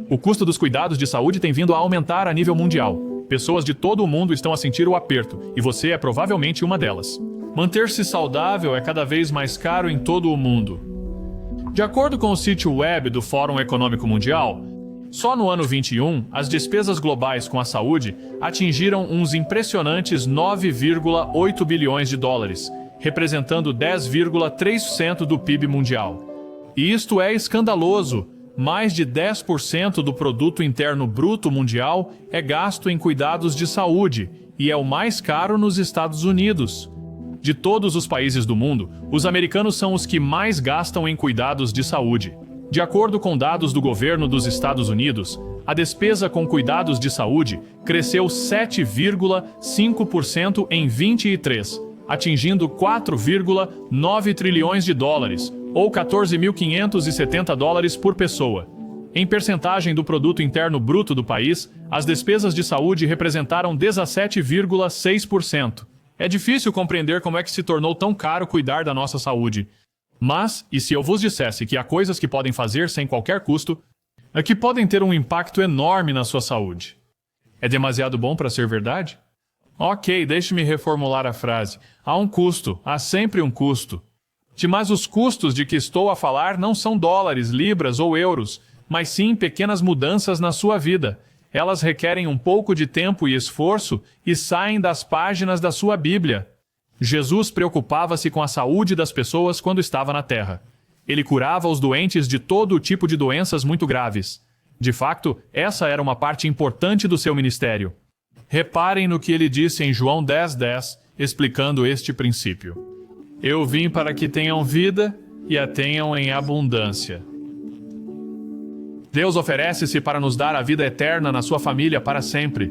O custo dos cuidados de saúde tem vindo a aumentar a nível mundial. Pessoas de todo o mundo estão a sentir o aperto, e você é provavelmente uma delas. Manter-se saudável é cada vez mais caro em todo o mundo. De acordo com o sítio web do Fórum Econômico Mundial, só no ano 21, as despesas globais com a saúde atingiram uns impressionantes 9,8 bilhões de dólares, representando 10,3% do PIB mundial. E isto é escandaloso. Mais de 10% do produto interno bruto mundial é gasto em cuidados de saúde e é o mais caro nos Estados Unidos. De todos os países do mundo, os americanos são os que mais gastam em cuidados de saúde. De acordo com dados do governo dos Estados Unidos, a despesa com cuidados de saúde cresceu 7,5% em 23, atingindo 4,9 trilhões de dólares, ou 14.570 dólares por pessoa. Em percentagem do produto interno bruto do país, as despesas de saúde representaram 17,6%. É difícil compreender como é que se tornou tão caro cuidar da nossa saúde. Mas, e se eu vos dissesse que há coisas que podem fazer sem qualquer custo, que podem ter um impacto enorme na sua saúde? É demasiado bom para ser verdade? Ok, deixe-me reformular a frase. Há um custo, há sempre um custo. Mas os custos de que estou a falar não são dólares, libras ou euros, mas sim pequenas mudanças na sua vida. Elas requerem um pouco de tempo e esforço e saem das páginas da sua Bíblia. Jesus preocupava-se com a saúde das pessoas quando estava na Terra. Ele curava os doentes de todo tipo de doenças muito graves. De fato, essa era uma parte importante do seu ministério. Reparem no que ele disse em João 10:10, explicando este princípio. Eu vim para que tenham vida e a tenham em abundância. Deus oferece-se para nos dar a vida eterna na sua família para sempre.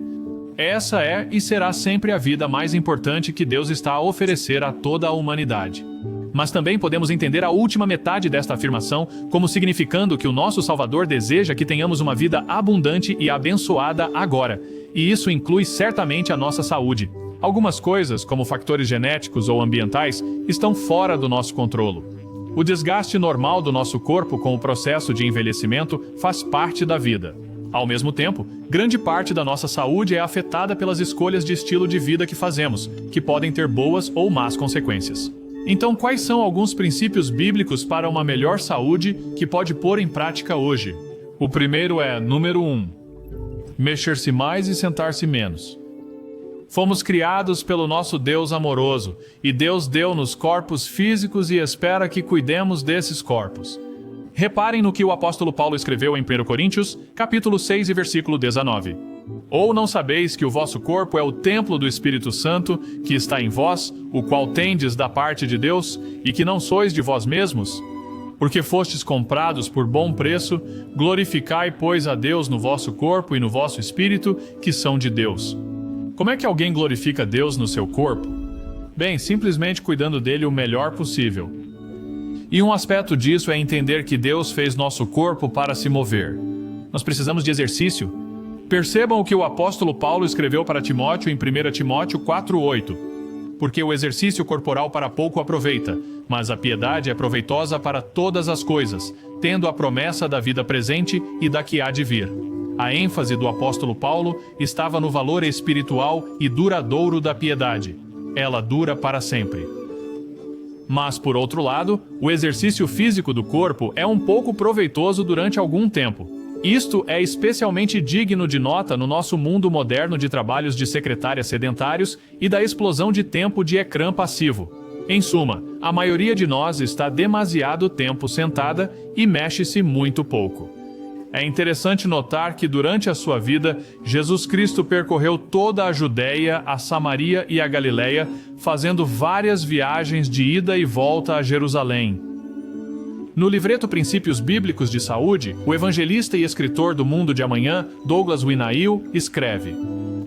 Essa é e será sempre a vida mais importante que Deus está a oferecer a toda a humanidade. Mas também podemos entender a última metade desta afirmação como significando que o nosso Salvador deseja que tenhamos uma vida abundante e abençoada agora, e isso inclui certamente a nossa saúde. Algumas coisas, como fatores genéticos ou ambientais, estão fora do nosso controle. O desgaste normal do nosso corpo com o processo de envelhecimento faz parte da vida. Ao mesmo tempo, grande parte da nossa saúde é afetada pelas escolhas de estilo de vida que fazemos, que podem ter boas ou más consequências. Então, quais são alguns princípios bíblicos para uma melhor saúde que pode pôr em prática hoje? O primeiro é, número 1, mexer-se mais e sentar-se menos. Fomos criados pelo nosso Deus amoroso, e Deus deu-nos corpos físicos e espera que cuidemos desses corpos. Reparem no que o apóstolo Paulo escreveu em 1 Coríntios, capítulo 6 e versículo 19. Ou não sabeis que o vosso corpo é o templo do Espírito Santo, que está em vós, o qual tendes da parte de Deus, e que não sois de vós mesmos? Porque fostes comprados por bom preço, glorificai, pois, a Deus no vosso corpo e no vosso espírito, que são de Deus. Como é que alguém glorifica Deus no seu corpo? Bem, simplesmente cuidando dele o melhor possível. E um aspecto disso é entender que Deus fez nosso corpo para se mover. Nós precisamos de exercício. Percebam o que o apóstolo Paulo escreveu para Timóteo em 1 Timóteo 4:8. Porque o exercício corporal para pouco aproveita, mas a piedade é proveitosa para todas as coisas, tendo a promessa da vida presente e da que há de vir. A ênfase do apóstolo Paulo estava no valor espiritual e duradouro da piedade. Ela dura para sempre. Mas, por outro lado, o exercício físico do corpo é um pouco proveitoso durante algum tempo. Isto é especialmente digno de nota no nosso mundo moderno de trabalhos de secretária sedentários e da explosão de tempo de ecrã passivo. Em suma, a maioria de nós está demasiado tempo sentada e mexe-se muito pouco. É interessante notar que durante a sua vida, Jesus Cristo percorreu toda a Judéia, a Samaria e a Galileia, fazendo várias viagens de ida e volta a Jerusalém. No livreto Princípios Bíblicos de Saúde, o evangelista e escritor do Mundo de Amanhã, Douglas Winnahill, escreve: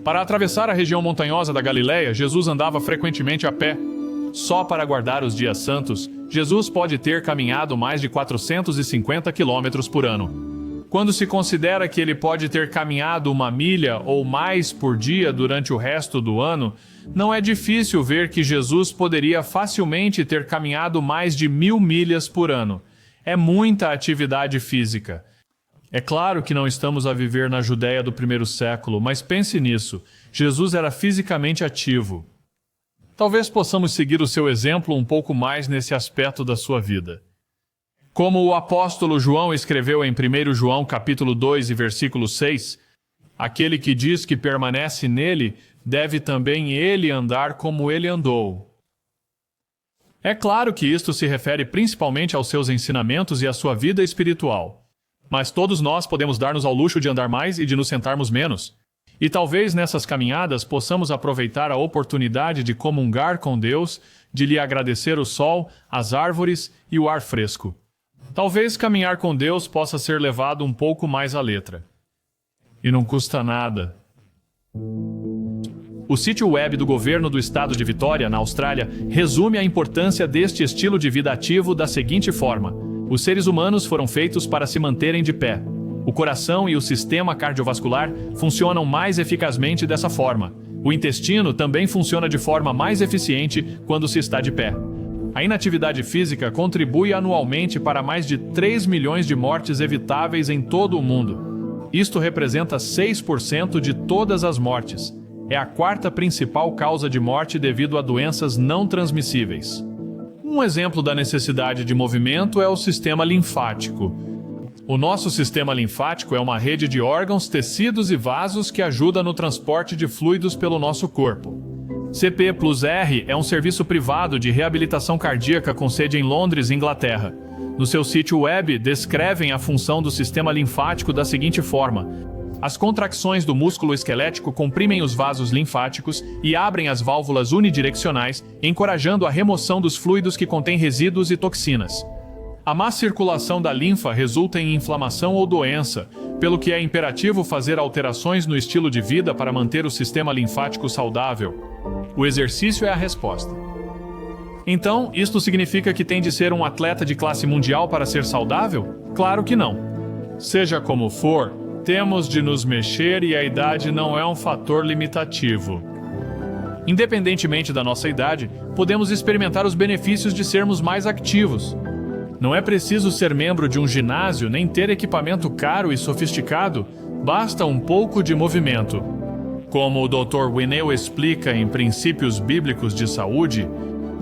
para atravessar a região montanhosa da Galileia, Jesus andava frequentemente a pé. Só para guardar os dias santos, Jesus pode ter caminhado mais de 450 quilômetros por ano. Quando se considera que ele pode ter caminhado 1 milha ou mais por dia durante o resto do ano, não é difícil ver que Jesus poderia facilmente ter caminhado mais de 1.000 milhas por ano. É muita atividade física. É claro que não estamos a viver na Judéia do primeiro século, mas pense nisso. Jesus era fisicamente ativo. Talvez possamos seguir o seu exemplo um pouco mais nesse aspecto da sua vida. Como o apóstolo João escreveu em 1 João capítulo 2 e versículo 6, aquele que diz que permanece nele, deve também ele andar como ele andou. É claro que isto se refere principalmente aos seus ensinamentos e à sua vida espiritual. Mas todos nós podemos dar-nos ao luxo de andar mais e de nos sentarmos menos. E talvez nessas caminhadas possamos aproveitar a oportunidade de comungar com Deus, de lhe agradecer o sol, as árvores e o ar fresco. Talvez caminhar com Deus possa ser levado um pouco mais à letra. E não custa nada. O sítio web do governo do estado de Vitória, na Austrália, resume a importância deste estilo de vida ativo da seguinte forma: os seres humanos foram feitos para se manterem de pé. O coração e o sistema cardiovascular funcionam mais eficazmente dessa forma. O intestino também funciona de forma mais eficiente quando se está de pé. A inatividade física contribui anualmente para mais de 3 milhões de mortes evitáveis em todo o mundo. Isto representa 6% de todas as mortes. É a quarta principal causa de morte devido a doenças não transmissíveis. Um exemplo da necessidade de movimento é o sistema linfático. O nosso sistema linfático é uma rede de órgãos, tecidos e vasos que ajuda no transporte de fluidos pelo nosso corpo. CP+R é um serviço privado de reabilitação cardíaca com sede em Londres, Inglaterra. No seu sítio web, descrevem a função do sistema linfático da seguinte forma: as contracções do músculo esquelético comprimem os vasos linfáticos e abrem as válvulas unidirecionais, encorajando a remoção dos fluidos que contêm resíduos e toxinas. A má circulação da linfa resulta em inflamação ou doença, pelo que é imperativo fazer alterações no estilo de vida para manter o sistema linfático saudável. O exercício é a resposta. Então, isto significa que tem de ser um atleta de classe mundial para ser saudável? Claro que não. Seja como for, temos de nos mexer e a idade não é um fator limitativo. Independentemente da nossa idade, podemos experimentar os benefícios de sermos mais ativos. Não é preciso ser membro de um ginásio nem ter equipamento caro e sofisticado, basta um pouco de movimento. Como o Dr. Winnew explica em Princípios Bíblicos de Saúde,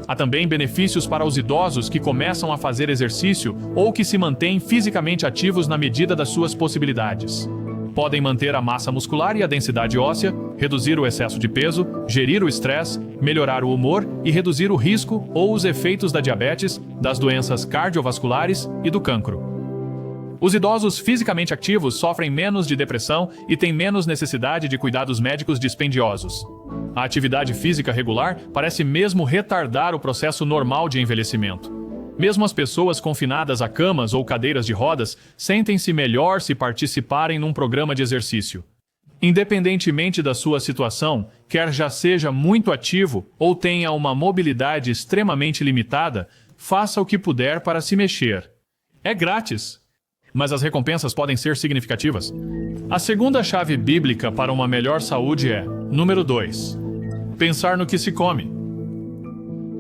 há também benefícios para os idosos que começam a fazer exercício ou que se mantêm fisicamente ativos na medida das suas possibilidades. Podem manter a massa muscular e a densidade óssea, reduzir o excesso de peso, gerir o estresse, melhorar o humor e reduzir o risco ou os efeitos da diabetes, das doenças cardiovasculares e do cancro. Os idosos fisicamente ativos sofrem menos de depressão e têm menos necessidade de cuidados médicos dispendiosos. A atividade física regular parece mesmo retardar o processo normal de envelhecimento. Mesmo as pessoas confinadas a camas ou cadeiras de rodas sentem-se melhor se participarem num programa de exercício. Independentemente da sua situação, quer já seja muito ativo ou tenha uma mobilidade extremamente limitada, faça o que puder para se mexer. É grátis, mas as recompensas podem ser significativas. A segunda chave bíblica para uma melhor saúde é, número 2, pensar no que se come.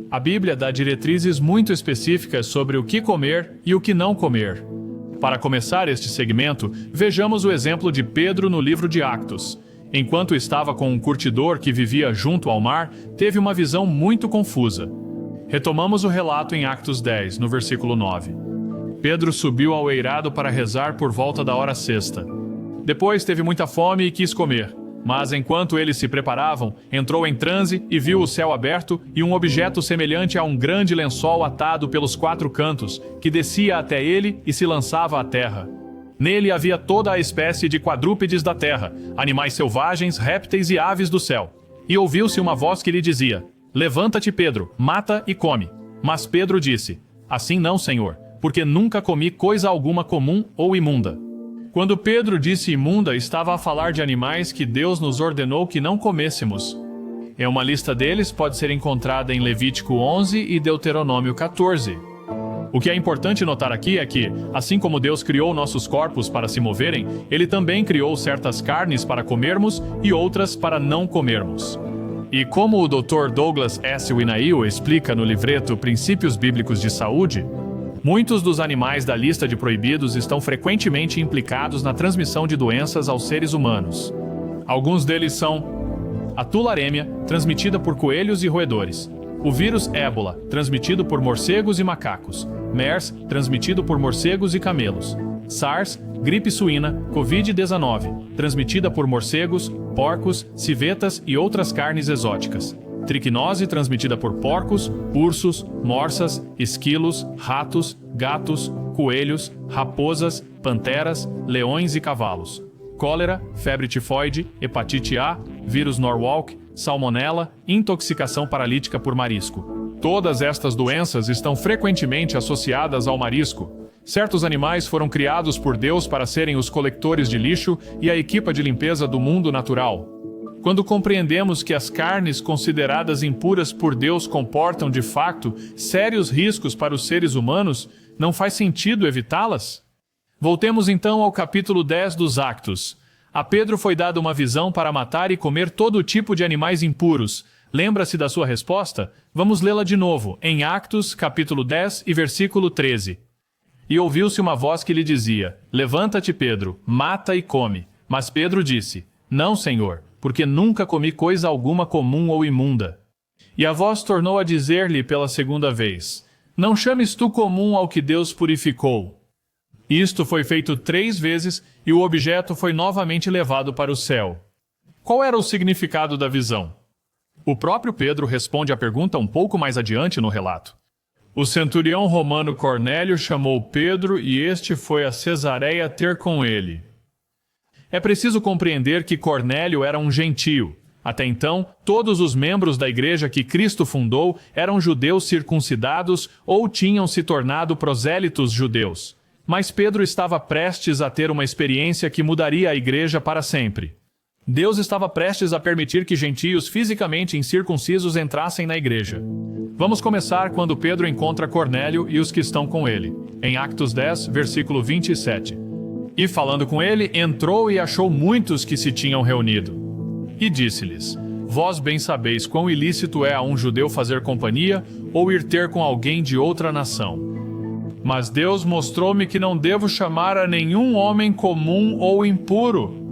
A Bíblia dá diretrizes muito específicas sobre o que comer e o que não comer. Para começar este segmento, vejamos o exemplo de Pedro no livro de Atos. Enquanto estava com um curtidor que vivia junto ao mar, teve uma visão muito confusa. Retomamos o relato em Atos 10, no versículo 9. Pedro subiu ao eirado para rezar por volta da hora sexta. Depois teve muita fome e quis comer. Mas enquanto eles se preparavam, entrou em transe e viu o céu aberto e um objeto semelhante a um grande lençol atado pelos 4 cantos, que descia até ele e se lançava à terra. Nele havia toda a espécie de quadrúpedes da terra, animais selvagens, répteis e aves do céu. E ouviu-se uma voz que lhe dizia: "Levanta-te, Pedro, mata e come." Mas Pedro disse: "Assim não, Senhor, porque nunca comi coisa alguma comum ou imunda." Quando Pedro disse imunda, estava a falar de animais que Deus nos ordenou que não comêssemos. Uma lista deles pode ser encontrada em Levítico 11 e Deuteronômio 14. O que é importante notar aqui é que, assim como Deus criou nossos corpos para se moverem, Ele também criou certas carnes para comermos e outras para não comermos. E como o Dr. Douglas S. Winnew explica no livreto Princípios Bíblicos de Saúde, Muitos dos animais da lista de proibidos estão frequentemente implicados na transmissão de doenças aos seres humanos. Alguns deles são a tularemia, transmitida por coelhos e roedores; o vírus ébola, transmitido por morcegos e macacos; MERS, transmitido por morcegos e camelos; SARS, gripe suína, Covid-19, transmitida por morcegos, porcos, civetas e outras carnes exóticas; triquinose, transmitida por porcos, ursos, morsas, esquilos, ratos, gatos, coelhos, raposas, panteras, leões e cavalos; cólera, febre tifoide, hepatite A, vírus Norwalk, salmonela, intoxicação paralítica por marisco. Todas estas doenças estão frequentemente associadas ao marisco. Certos animais foram criados por Deus para serem os coletores de lixo e a equipa de limpeza do mundo natural. Quando compreendemos que as carnes consideradas impuras por Deus comportam, de fato, sérios riscos para os seres humanos, não faz sentido evitá-las? Voltemos então ao capítulo 10 dos Actos. A Pedro foi dada uma visão para matar e comer todo tipo de animais impuros. Lembra-se da sua resposta? Vamos lê-la de novo, em Actos, capítulo 10 e versículo 13. E ouviu-se uma voz que lhe dizia: Levanta-te, Pedro, mata e come. Mas Pedro disse: Não, Senhor, porque nunca comi coisa alguma comum ou imunda. E a voz tornou a dizer-lhe pela segunda vez: Não chames tu comum ao que Deus purificou. Isto foi feito 3 vezes e o objeto foi novamente levado para o céu. Qual era o significado da visão? O próprio Pedro responde à pergunta um pouco mais adiante no relato. O centurião romano Cornélio chamou Pedro e este foi a Cesareia ter com ele. É preciso compreender que Cornélio era um gentio. Até então, todos os membros da igreja que Cristo fundou eram judeus circuncidados ou tinham se tornado prosélitos judeus. Mas Pedro estava prestes a ter uma experiência que mudaria a igreja para sempre. Deus estava prestes a permitir que gentios fisicamente incircuncisos entrassem na igreja. Vamos começar quando Pedro encontra Cornélio e os que estão com ele. Em Actos 10, versículo 27. E falando com ele, entrou e achou muitos que se tinham reunido. E disse-lhes: Vós bem sabeis quão ilícito é a um judeu fazer companhia ou ir ter com alguém de outra nação. Mas Deus mostrou-me que não devo chamar a nenhum homem comum ou impuro.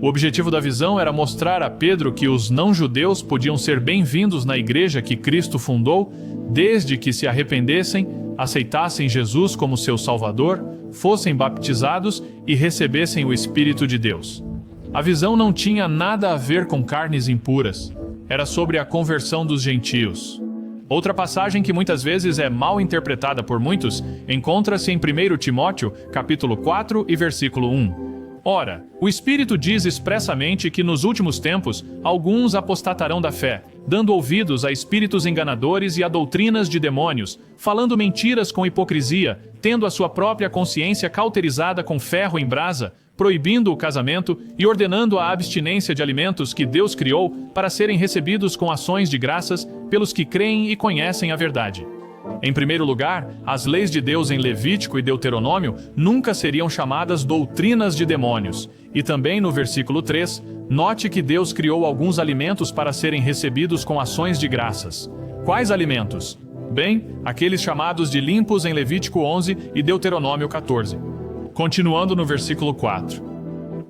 O objetivo da visão era mostrar a Pedro que os não-judeus podiam ser bem-vindos na igreja que Cristo fundou, desde que se arrependessem, aceitassem Jesus como seu Salvador, fossem baptizados e recebessem o Espírito de Deus. A visão não tinha nada a ver com carnes impuras. Era sobre a conversão dos gentios. Outra passagem que muitas vezes é mal interpretada por muitos encontra-se em 1 Timóteo, capítulo 4 e versículo 1. Ora, o Espírito diz expressamente que nos últimos tempos alguns apostatarão da fé, dando ouvidos a espíritos enganadores e a doutrinas de demônios, falando mentiras com hipocrisia, tendo a sua própria consciência cauterizada com ferro em brasa, proibindo o casamento e ordenando a abstinência de alimentos que Deus criou para serem recebidos com ações de graças pelos que creem e conhecem a verdade. Em primeiro lugar, as leis de Deus em Levítico e Deuteronômio nunca seriam chamadas doutrinas de demônios. E também no versículo 3, note que Deus criou alguns alimentos para serem recebidos com ações de graças. Quais alimentos? Bem, aqueles chamados de limpos em Levítico 11 e Deuteronômio 14. Continuando no versículo 4.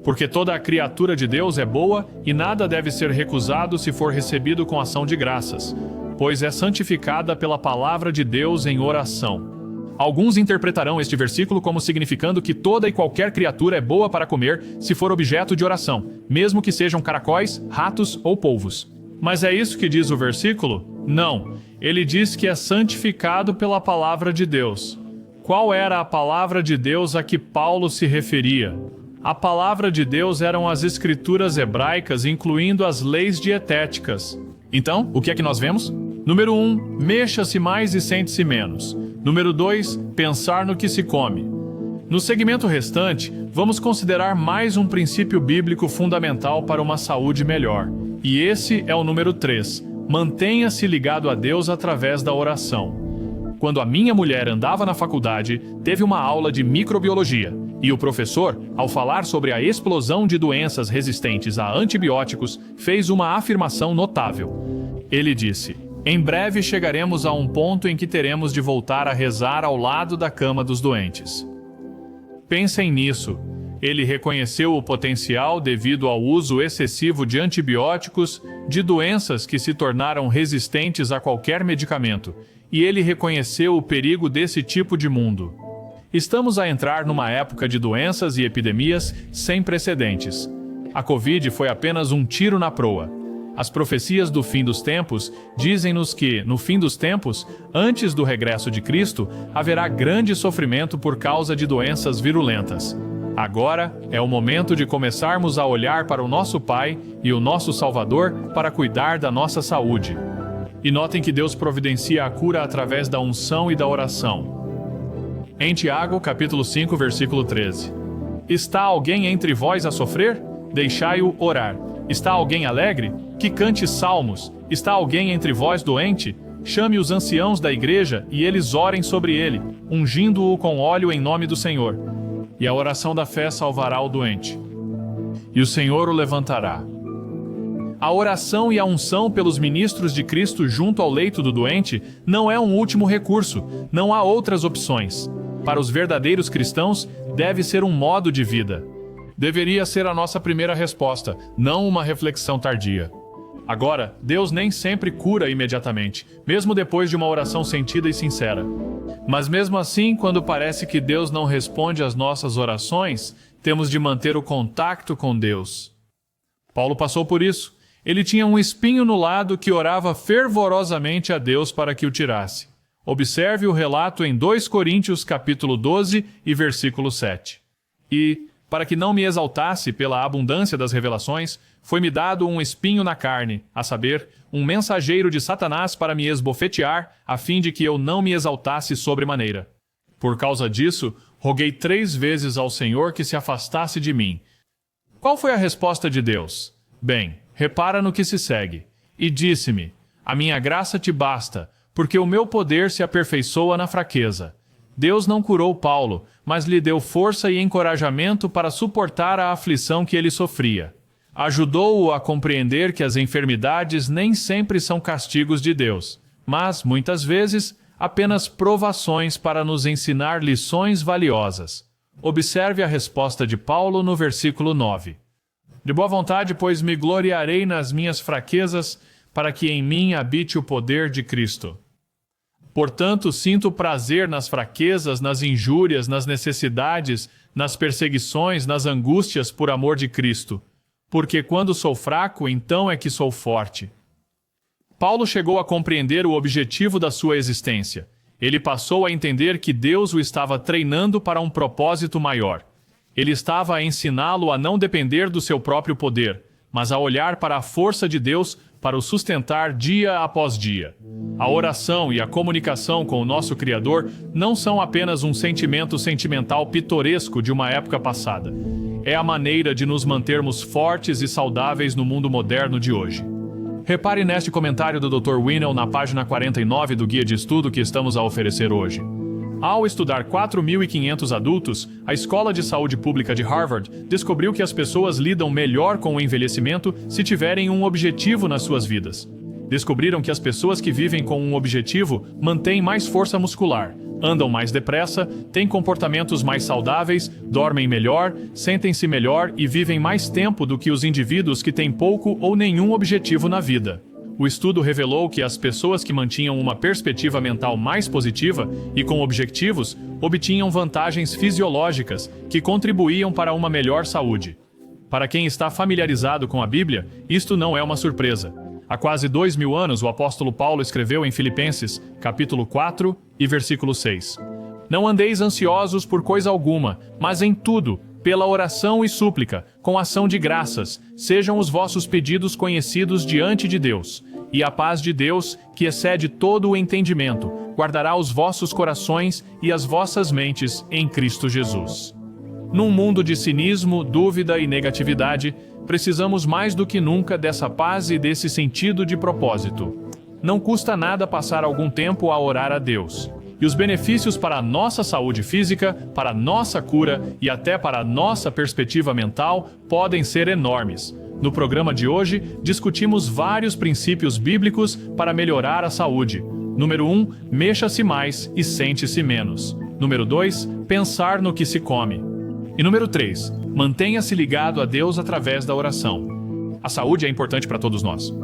Porque toda a criatura de Deus é boa e nada deve ser recusado se for recebido com ação de graças, pois é santificada pela palavra de Deus em oração. Alguns interpretarão este versículo como significando que toda e qualquer criatura é boa para comer se for objeto de oração, mesmo que sejam caracóis, ratos ou polvos. Mas é isso que diz o versículo? Não. Ele diz que é santificado pela palavra de Deus. Qual era a palavra de Deus a que Paulo se referia? A palavra de Deus eram as escrituras hebraicas, incluindo as leis dietéticas. Então, o que é que nós vemos? Número 1, mexa-se mais e sente-se menos. Número 2, pensar no que se come. No segmento restante, vamos considerar mais um princípio bíblico fundamental para uma saúde melhor. E esse é o número 3, mantenha-se ligado a Deus através da oração. Quando a minha mulher andava na faculdade, teve uma aula de microbiologia, e o professor, ao falar sobre a explosão de doenças resistentes a antibióticos, fez uma afirmação notável. Ele disse: Em breve chegaremos a um ponto em que teremos de voltar a rezar ao lado da cama dos doentes. Pensem nisso. Ele reconheceu o potencial devido ao uso excessivo de antibióticos, de doenças que se tornaram resistentes a qualquer medicamento, e ele reconheceu o perigo desse tipo de mundo. Estamos a entrar numa época de doenças e epidemias sem precedentes. A Covid foi apenas um tiro na proa. As profecias do fim dos tempos dizem-nos que, no fim dos tempos, antes do regresso de Cristo, haverá grande sofrimento por causa de doenças virulentas. Agora é o momento de começarmos a olhar para o nosso Pai e o nosso Salvador para cuidar da nossa saúde. E notem que Deus providencia a cura através da unção e da oração. Em Tiago, capítulo 5, versículo 13. Está alguém entre vós a sofrer? Deixai-o orar. Está alguém alegre? Que cante salmos. Está alguém entre vós doente? Chame os anciãos da igreja e eles orem sobre ele, ungindo-o com óleo em nome do Senhor. E a oração da fé salvará o doente. E o Senhor o levantará. A oração e a unção pelos ministros de Cristo junto ao leito do doente não é um último recurso, não há outras opções. Para os verdadeiros cristãos, deve ser um modo de vida. Deveria ser a nossa primeira resposta, não uma reflexão tardia. Agora, Deus nem sempre cura imediatamente, mesmo depois de uma oração sentida e sincera. Mas mesmo assim, quando parece que Deus não responde às nossas orações, temos de manter o contato com Deus. Paulo passou por isso. Ele tinha um espinho no lado que orava fervorosamente a Deus para que o tirasse. Observe o relato em 2 Coríntios capítulo 12 e versículo 7. E, para que não me exaltasse pela abundância das revelações, foi-me dado um espinho na carne, a saber, um mensageiro de Satanás para me esbofetear, a fim de que eu não me exaltasse sobremaneira. Por causa disso, roguei 3 vezes ao Senhor que se afastasse de mim. Qual foi a resposta de Deus? Bem, repara no que se segue. E disse-me: a minha graça te basta, porque o meu poder se aperfeiçoa na fraqueza. Deus não curou Paulo, mas lhe deu força e encorajamento para suportar a aflição que ele sofria. Ajudou-o a compreender que as enfermidades nem sempre são castigos de Deus, mas, muitas vezes, apenas provações para nos ensinar lições valiosas. Observe a resposta de Paulo no versículo 9. De boa vontade, pois me gloriarei nas minhas fraquezas, para que em mim habite o poder de Cristo. Portanto, sinto prazer nas fraquezas, nas injúrias, nas necessidades, nas perseguições, nas angústias por amor de Cristo. Porque quando sou fraco, então é que sou forte. Paulo chegou a compreender o objetivo da sua existência. Ele passou a entender que Deus o estava treinando para um propósito maior. Ele estava a ensiná-lo a não depender do seu próprio poder, mas a olhar para a força de Deus para o sustentar dia após dia. A oração e a comunicação com o nosso Criador não são apenas um sentimento sentimental pitoresco de uma época passada. É a maneira de nos mantermos fortes e saudáveis no mundo moderno de hoje. Repare neste comentário do Dr. Winnell na página 49 do guia de estudo que estamos a oferecer hoje. Ao estudar 4.500 adultos, a Escola de Saúde Pública de Harvard descobriu que as pessoas lidam melhor com o envelhecimento se tiverem um objetivo nas suas vidas. Descobriram que as pessoas que vivem com um objetivo mantêm mais força muscular, andam mais depressa, têm comportamentos mais saudáveis, dormem melhor, sentem-se melhor e vivem mais tempo do que os indivíduos que têm pouco ou nenhum objetivo na vida. O estudo revelou que as pessoas que mantinham uma perspectiva mental mais positiva e com objetivos obtinham vantagens fisiológicas que contribuíam para uma melhor saúde. Para quem está familiarizado com a Bíblia, isto não é uma surpresa. Há quase 2000 anos, o apóstolo Paulo escreveu em Filipenses, capítulo 4 e versículo 6. Não andeis ansiosos por coisa alguma, mas em tudo, pela oração e súplica, com ação de graças, sejam os vossos pedidos conhecidos diante de Deus. E a paz de Deus, que excede todo o entendimento, guardará os vossos corações e as vossas mentes em Cristo Jesus. Num mundo de cinismo, dúvida e negatividade, precisamos mais do que nunca dessa paz e desse sentido de propósito. Não custa nada passar algum tempo a orar a Deus. E os benefícios para a nossa saúde física, para a nossa cura e até para a nossa perspectiva mental podem ser enormes. No programa de hoje, discutimos vários princípios bíblicos para melhorar a saúde. Número 1, mexa-se mais e sente-se menos. Número 2, pensar no que se come. E número 3, mantenha-se ligado a Deus através da oração. A saúde é importante para todos nós.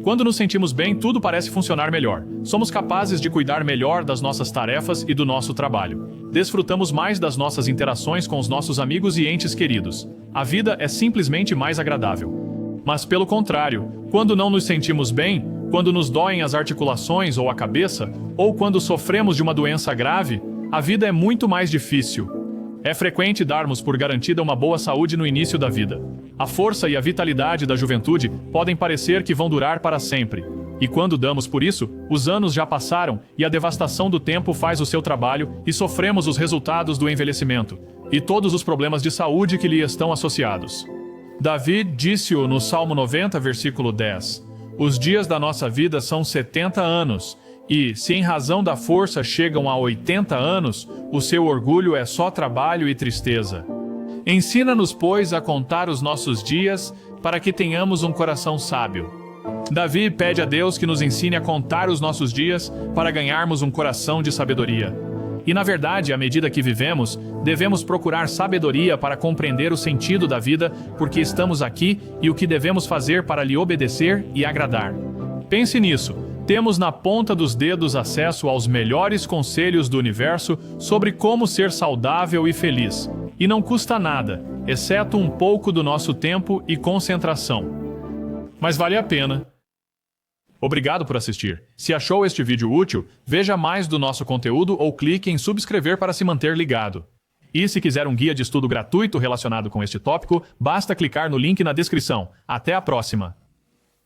Quando nos sentimos bem, tudo parece funcionar melhor. Somos capazes de cuidar melhor das nossas tarefas e do nosso trabalho. Desfrutamos mais das nossas interações com os nossos amigos e entes queridos. A vida é simplesmente mais agradável. Mas, pelo contrário, quando não nos sentimos bem, quando nos doem as articulações ou a cabeça, ou quando sofremos de uma doença grave, a vida é muito mais difícil. É frequente darmos por garantida uma boa saúde no início da vida. A força e a vitalidade da juventude podem parecer que vão durar para sempre. E quando damos por isso, os anos já passaram e a devastação do tempo faz o seu trabalho e sofremos os resultados do envelhecimento e todos os problemas de saúde que lhe estão associados. Davi disse-o no Salmo 90, versículo 10. Os dias da nossa vida são 70 anos, e, se em razão da força chegam a 80 anos, o seu orgulho é só trabalho e tristeza. Ensina-nos, pois, a contar os nossos dias, para que tenhamos um coração sábio. Davi pede a Deus que nos ensine a contar os nossos dias, para ganharmos um coração de sabedoria. E, na verdade, à medida que vivemos, devemos procurar sabedoria para compreender o sentido da vida, porque estamos aqui e o que devemos fazer para lhe obedecer e agradar. Pense nisso. Temos na ponta dos dedos acesso aos melhores conselhos do universo sobre como ser saudável e feliz. E não custa nada, exceto um pouco do nosso tempo e concentração. Mas vale a pena. Obrigado por assistir. Se achou este vídeo útil, veja mais do nosso conteúdo ou clique em subscrever para se manter ligado. E se quiser um guia de estudo gratuito relacionado com este tópico, basta clicar no link na descrição. Até a próxima!